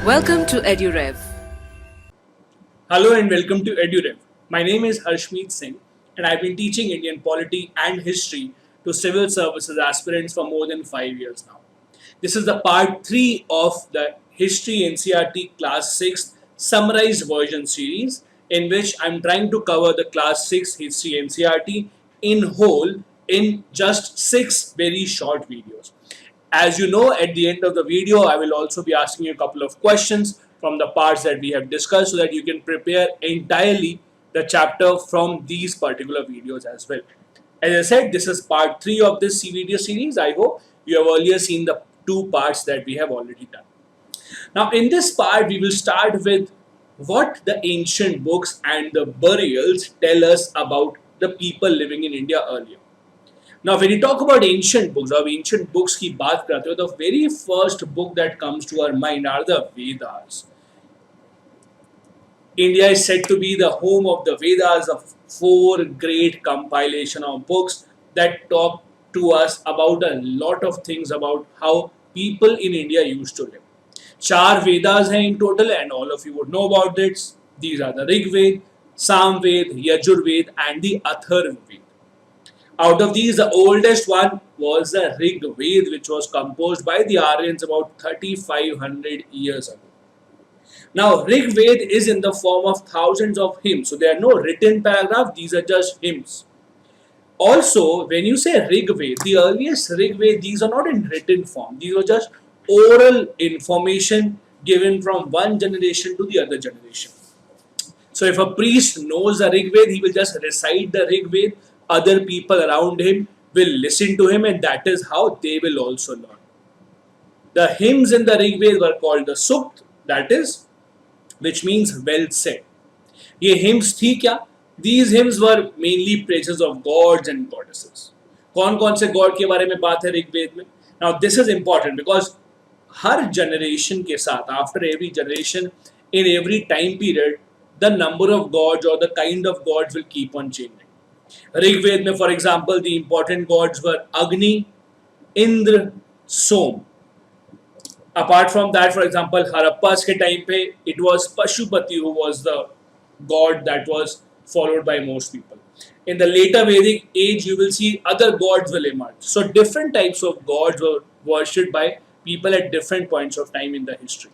Welcome to EduRev. Hello and welcome to EduRev. My name is Harshmeet Singh and I've been teaching Indian polity and history to civil services aspirants for more than 5 years now. This is the part 3 of the History NCERT Class 6 summarized version series in which I'm trying to cover the Class 6 History NCERT in whole in just 6 very short videos. As you know, at the end of the video, I will also be asking you a couple of questions from the parts that we have discussed so that you can prepare entirely the chapter from these particular videos as well. As I said, this is part 3 of this video series. I hope you have earlier seen the 2 parts that we have already done. Now, in this part, we will start with what the ancient books and the burials tell us about the people living in India earlier. Now, when you talk about ancient books की बात करते हो, the very first book that comes to our mind are the Vedas. India is said to be the home of the Vedas, of 4 great compilation of books that talk to us about a lot of things about how people in India used to live. 4 Vedas हैं in total and all of you would know about this. These are the Rig Ved, Sam Ved, Yajur Ved and the Atharva Ved. Out of these, the oldest one was the Rig Ved, which was composed by the Aryans about 3500 years ago. Now, Rig Ved is in the form of thousands of hymns. So, there are no written paragraphs, these are just hymns. Also, when you say Rig Ved, the earliest Rig Ved, these are not in written form. These were just oral information given from one generation to the other generation. So, if a priest knows the Rig Ved, he will just recite the Rig Ved. Other people around him will listen to him and that is how they will also learn. The hymns in the Rig Ved were called the Sukt, that is, which means well said. ये hymns थी क्या? These hymns were mainly praises of gods and goddesses. कौन-कौन से god के बारे में बात है ऋग वेद में? Now this is important because her generation के साथ, after every generation, in every time period, the number of gods or the kind of gods will keep on changing. Rig Ved में, for example, the important gods were Agni, Indra, Som. Apart from that, for example, Harappa's के time पे, it was Pashupati who was the god that was followed by most people. In the later Vedic age, you will see other gods will emerge. So different types of gods were worshipped by people at different points of time in the history.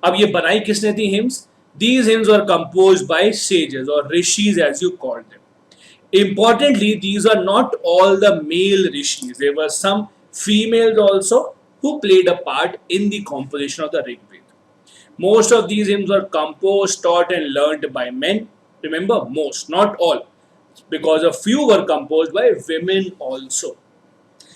अब ये बनाई किसने थी hymns? These hymns were composed by sages or rishis as you call them. Importantly, these are not all the male rishis. There were some females also who played a part in the composition of the Rig Ved. Most of these hymns were composed, taught and learned by men. Remember, most, not all, because a few were composed by women also.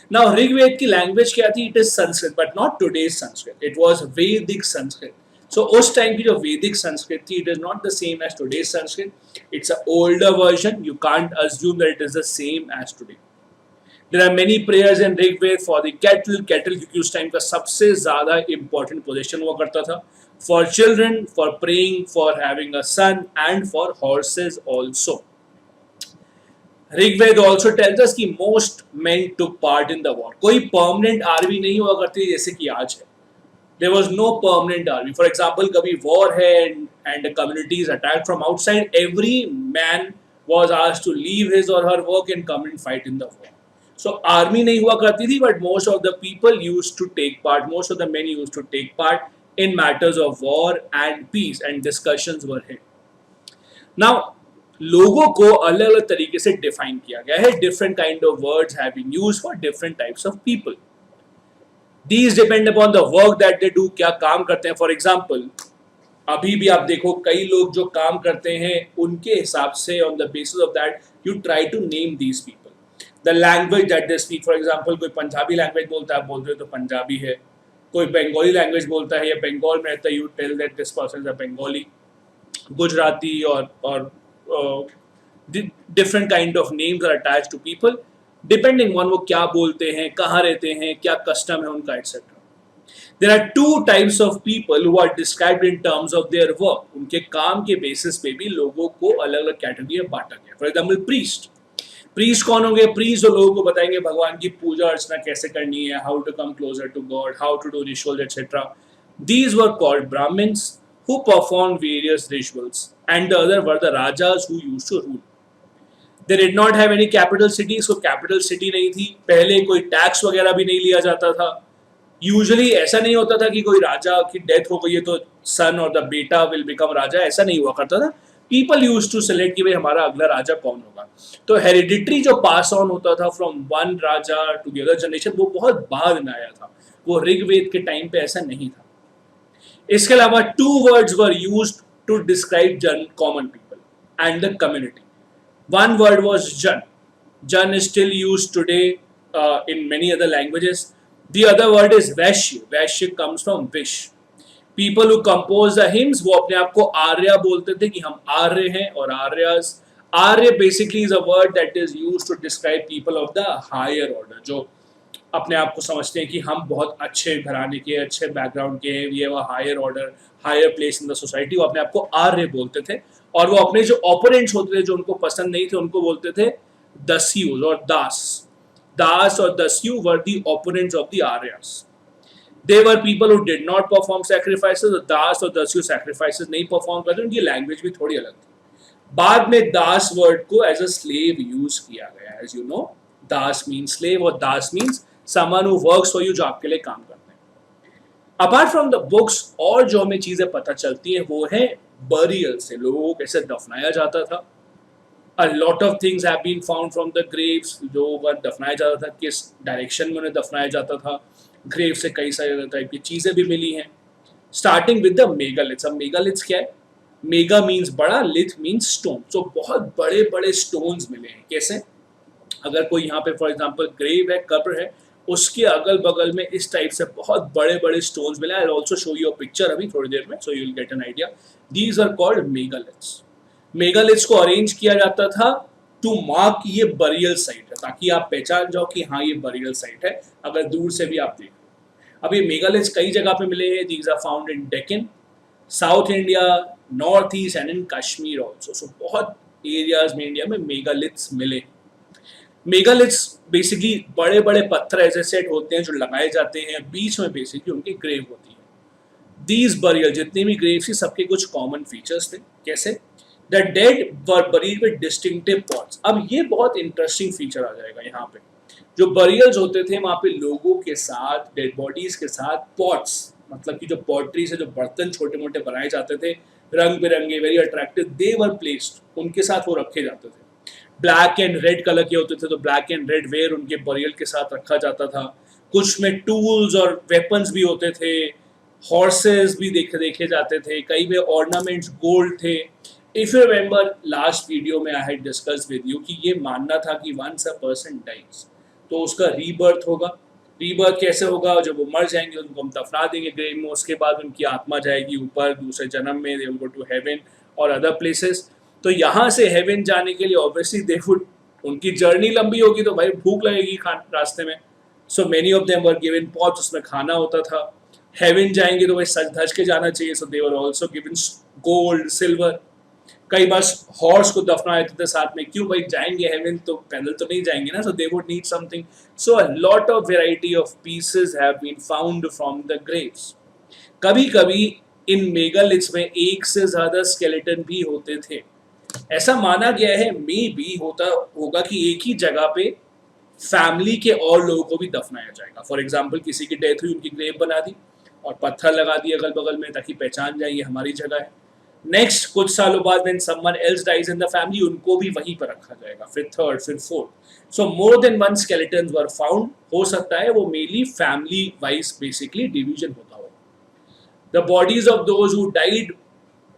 Now, Rig Ved की language क्या थी? It is Sanskrit, but not today's Sanskrit. It was Vedic Sanskrit. So, उस time की जो Vedic Sanskrit थी, it is not the same as today's Sanskrit. It's an older version. You can't assume that it is the same as today. There are many prayers in Rig Ved for the cattle. Cattle क्योंकि उस time का सबसे ज़्यादा important position हुआ करता था. For children, for praying, for having a son, and for horses also. Rig Ved also tells us कि most men took part in the war. कोई permanent army नहीं हुआ करती जैसे कि आज है. There was no permanent army. For example, कभी war है and the community is attacked from outside, every man was asked to leave his or her work and come and fight in the war. So army नहीं हुआ करती थी, but most of the people used to take part. Most of the men used to take part in matters of war and peace, and discussions were held. Now, लोगों को अलग-अलग तरीके से define किया गया है. Different kind of words have been used for different types of people. These depend upon the work that they do. क्या काम करते हैं? For example, अभी भी आप देखो कई लोग जो काम करते हैं उनके हिसाब से on the basis of that you try to name these people. The language that they speak, for example, कोई पंजाबी language बोलता है, बोलते हो तो पंजाबी है. कोई बंगाली language बोलता है या बंगाल में रहता है, you tell that this person is a Bengali. Gujarati or different kind of names are attached to people. Depending on वो क्या बोलते हैं, कहाँ रहते हैं, क्या custom है उनका, etc. There are 2 types of people who are described in terms of their work. उनके काम के basis पे भी लोगों को अलग-अलग category में बांटा गया. For example, priest. Priest कौन होंगे? Priest जो लोगों को बताएंगे भगवान की पूजा अर्चना कैसे करनी है, how to come closer to God, how to do rituals, etc. These were called Brahmins who performed various rituals, and the other were the Rajas who used to rule. They did not have any capital city, so capital city नहीं थी. पहले कोई tax वगैरह भी नहीं लिया जाता था. यूजुअली ऐसा नहीं होता था कि कोई राजा की डेथ हो गई है तो सन और द बेटा विल बिकम राजा, ऐसा नहीं हुआ करता था. पीपल यूज टू सेलेक्ट कि भाई हमारा अगला राजा कौन होगा. तो हेरिडिटरी जो पास ऑन होता था फ्रॉम वन राजा टू द अदर जनरेशन, वो बहुत बाद में आया था. वो ऋग्वेद के टाइम पे ऐसा नहीं था. इसके अलावा two words were used to describe jan common people and the community. One word was Jan. Jan is still used today in many other languages. The other word is Vaishya. Vaishya comes from Vish. People who compose the hymns, वो अपने आप को आर्या बोलते थे कि हम आर्य हैं और आर्यास. आर्य basically is a word that is used to describe people of the higher order, जो अपने आप को समझते हैं कि हम बहुत अच्छे घराने के, अच्छे बैकग्राउंड के हैं, ये higher order, higher place in the society. वो अपने आप को आर्य बोलते थे. और वो अपने जो ओपोनेंट्स होते थे, जो उनको पसंद नहीं थे, उनको बोलते थे दस्युज और दास. दास और Dasyu were the opponents of the Aryas. They were people who did not perform sacrifices. Dasa और दस्यु सैक्रिफाइसेस नहीं परफॉर्म करते. उनकी लैंग्वेज भी थोड़ी अलग थी. बाद में दास वर्ड को एज अ स्लेव यूज किया गया. एज यू नो, दास मीन्स स्लेव और दास means someone who works for you, जो आपके लिए काम करते हैं. अपार्ट फ्रॉम द बुक्स, और जो हमें चीजें पता चलती हैं वो है बरियल से. लोगों को कैसे दफनाया जाता था. A lot of things have been found from the graves. लोगों को दफनाया जाता था, किस डायरेक्शन में उन्हें दफनाया जाता था. ग्रेव से कई सारे टाइप की चीजें भी मिली हैं. Starting with the megaliths. अब मेगालिथ्स क्या है? मेगा मीन्स बड़ा, लिथ मीन्स स्टोन. तो बहुत बड़े बड़े स्टोन्स मिले हैं. कैसे? अगर कोई यहाँ पे फॉर एग्जाम्पल ग्रेव है, कब्र है, उसके अगल बगल में इस टाइप से बहुत बड़े बड़े स्टोन्स मिले. I will also show you a picture अभी थोड़ी देर में, so you will get an idea. These are called megaliths. Megaliths को अरेंज किया जाता था टू मार्क ये बरियल साइट है, ताकि आप पहचान जाओ कि हाँ ये बरियल साइट है, अगर दूर से भी आप देखो. अब ये मेगालिथ्स कई जगह पे मिले हैं. These are found in Deccan, south India, north east and in Kashmir also. So बहुत एरियाज में इंडिया में मेगालिथ्स मिले. मेगालिथ्स बेसिकली बड़े बड़े पत्थर ऐसे सेट होते हैं जो लगाए जाते हैं, बीच में बेसिकली उनकी ग्रेव होती है. दीज बरियल, जितनी भी ग्रेव थी, सबके कुछ कॉमन फीचर्स थे. कैसे? The dead were buried with distinctive pots. अब ये बहुत इंटरेस्टिंग फीचर आ जाएगा यहाँ पे. जो बरियल्स होते थे वहाँ पे लोगों के साथ, डेड बॉडीज के साथ पॉट्स, मतलब कि जो पॉटरी से जो बर्तन छोटे मोटे बनाए जाते थे, रंग बिरंगे, very attractive, they were placed, उनके साथ वो रखे जाते थे. ब्लैक एंड रेड कलर के होते थे, तो ब्लैक एंड रेड वेयर उनके बरियल के साथ रखा जाता था. कुछ में टूल्स और वेपन्स भी होते थे. हॉर्सेस भी देखे जाते थे. कई में ऑर्नामेंट्स गोल्ड थे. If you remember last video में I had discuss with you कि ये मानना था कि वंस अ पर्सन डाइज तो उसका रीबर्थ होगा. रीबर्थ कैसे होगा? जब वो मर जाएंगे उनको हम दफना देंगे ग्रेव में, उसके बाद उनकी आत्मा जाएगी ऊपर दूसरे जन्म में, they will go to heaven और अदर प्लेसेस. तो यहाँ से हेवन जाने के लिए ऑब्वियसली दे वुड, उनकी जर्नी लंबी होगी तो भाई भूख लगेगी रास्ते में. So many of them were given pots, उसमें खाना होता था. हेवन जाएंगे तो भाई सज धज के जाना चाहिए, so they were also given gold, silver. कई बार हॉर्स को दफना देते थे साथ में. क्यों भाई? जाएंगे हेवन तो पैदल तो नहीं जाएंगे ना, so they would need something. So a lot of variety of pieces have been found from the graves. कभी कभी इन मेगालिथ्स में एक से ज्यादा स्केलेटन भी होते थे. ऐसा माना गया है मे बी होता होगा कि एक ही जगह पे फैमिली के और लोगों को भी दफनाया जाएगा. फॉर एग्जाम्पल किसी की डेथ हुई, उनकी ग्रेव बना दी और पत्थर लगा दिए अगल बगल में ताकि पहचान जाए ये हमारी जगह है. नेक्स्ट कुछ सालों बाद when someone else dies in the family, उनको भी वहीं पर रखा जाएगा, फिर थर्ड, फिर fourth. So more than one skeletons were found. हो सकता है वो mainly family wise basically division होता हो. The bodies of those who died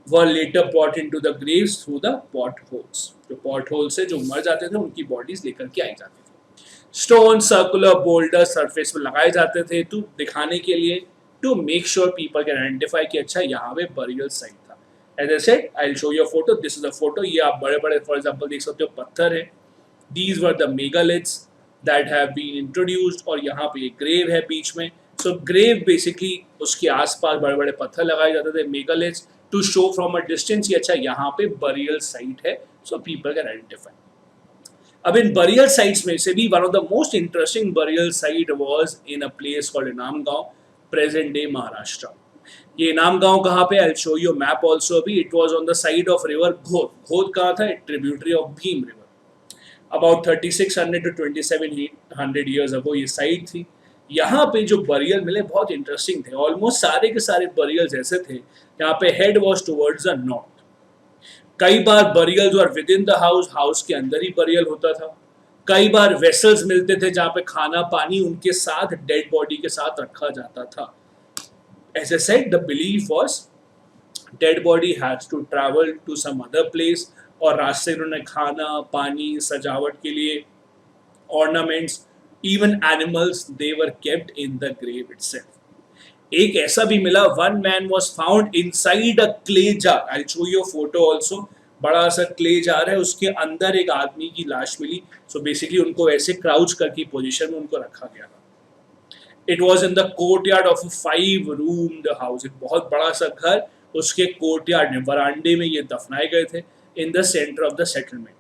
were later brought into the graves through the potholes. जो potholes से जो मर जाते थे उनकी बॉडीज लेकर के आई जाती थी. स्टोन, सर्कुलर बोल्डर सरफेस पर लगाए जाते थे टू दिखाने के लिए, to make sure people can identify कि अच्छा यहाँ पे बरियल साइट था. As I said, I will show you a photo. This is a photo. ये आप बड़े बड़े फॉर एग्जांपल देख सकते हो पत्थर है. These were the megaliths that have been introduced. और यहाँ पे एक ग्रेव है बीच में. सो ग्रेव बेसिकली उसके आसपास बड़े बड़े पत्थर लगाए जाते थे, megaliths, to show from a distance कि अच्छा यहाँ पे burial site है, so people can identify. अब इन burial sites में से भी one of the most interesting burial site was in a place called Inamgaon, present day Maharashtra. ये इनाम गांव कहाँ पे? I show you map also अभी. It was on the side of river Ghod. Ghod कहाँ था? Tributary of Bhima river. About 3600 to 2700 years ago ये site थी. यहाँ पे जो बरियल मिले बहुत इंटरेस्टिंग थे. ऑलमोस्ट सारे के सारे बरियल्स ऐसे थे यहाँ पे head was towards the north. कई बार बरियल्स और with in the house, house के अंदर ही बरियल होता था. कई बार वेसल्स मिलते थे जहाँ पे खाना पानी उनके साथ डेड बॉडी के साथ रखा जाता था. As I said, the belief was dead body has to travel to some other place और रास्ते में उन्होंने खाना पानी सजावट के लिए ornaments, even animals, they were kept in the grave itself. एक ऐसा भी मिला, one man was found inside a clay jar. I'll show you a photo also. बड़ा सा क्ले जार है, उसके अंदर एक आदमी की लाश मिली. सो बेसिकली उनको ऐसे क्राउच करके पोजीशन में उनको रखा गया था. It was in the courtyard of 5-roomed house. एक बहुत बड़ा सा घर, उसके कोर्टयार्ड में वरांडे में ये दफनाए गए थे in the centre of the settlement.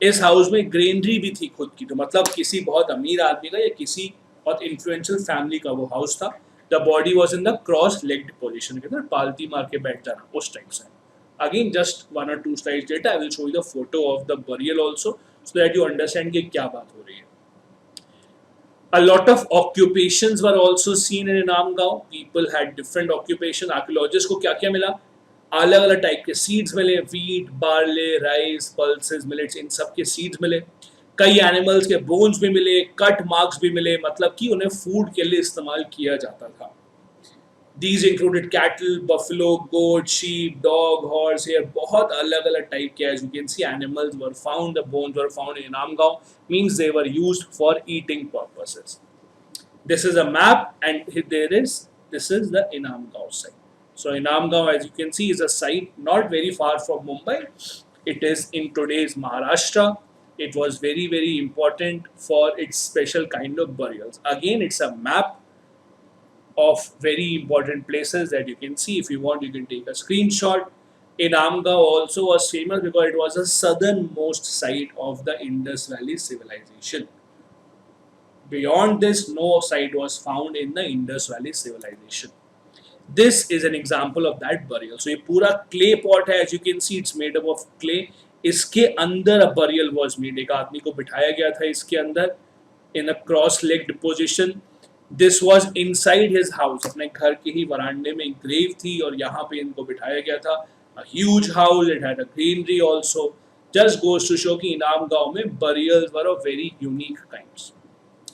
इस हाउस में ग्रेनरी भी थी खुद की, तो मतलब किसी बहुत अमीर आदमी का या किसी बहुत इन्फ्लुएंशियल फैमिली का वो हाउस था. The body was in the cross legged position के अंदर, पालती मार के बैठ जाना उस टाइप से. Again just 1 or 2 slides later I will show you the photo of the burial also so that you understand कि क्या बात हो रही है. A lot of occupations were also seen in Inamgaon. People had different occupations. Archaeologists को क्या क्या मिला? अलग अलग टाइप के सीड्स मिले, wheat, barley, rice, pulses, millets, इन सब के सीड्स मिले. कई एनिमल्स के बोन्स भी मिले, कट मार्क्स भी मिले, मतलब कि उन्हें फूड के लिए इस्तेमाल किया जाता था. These included cattle, buffalo, goat, sheep, dog, horse. Here बहुत अलग अलग टाइप के, as you can see, animals were found. The bones were found in Inamgaon. Means they were used for eating purposes. This is a map, and this is the Inamgaon site. So Inamgaon, as you can see, is a site not very far from Mumbai. It is in today's Maharashtra. It was very important for its special kind of burials. Again, it's a map of very important places that you can see. If you want, you can take a screenshot. Inamgaon also was famous because it was the southernmost site of the Indus Valley civilization. Beyond this, no site was found in the Indus Valley civilization. This is an example of that burial. So ये पूरा clay pot है, as you can see, it's made up of clay. इसके अंदर a burial was made. एक आदमी को बिठाया गया था इसके अंदर in a cross-legged position. This was inside his house. अपने घर के ही वरांडे में एक ग्रेव थी और यहाँ पे इनको बिठाया गया था. A huge house. It had a greenery also. Just goes to show कि इनाम गांव में burials were of very unique kinds.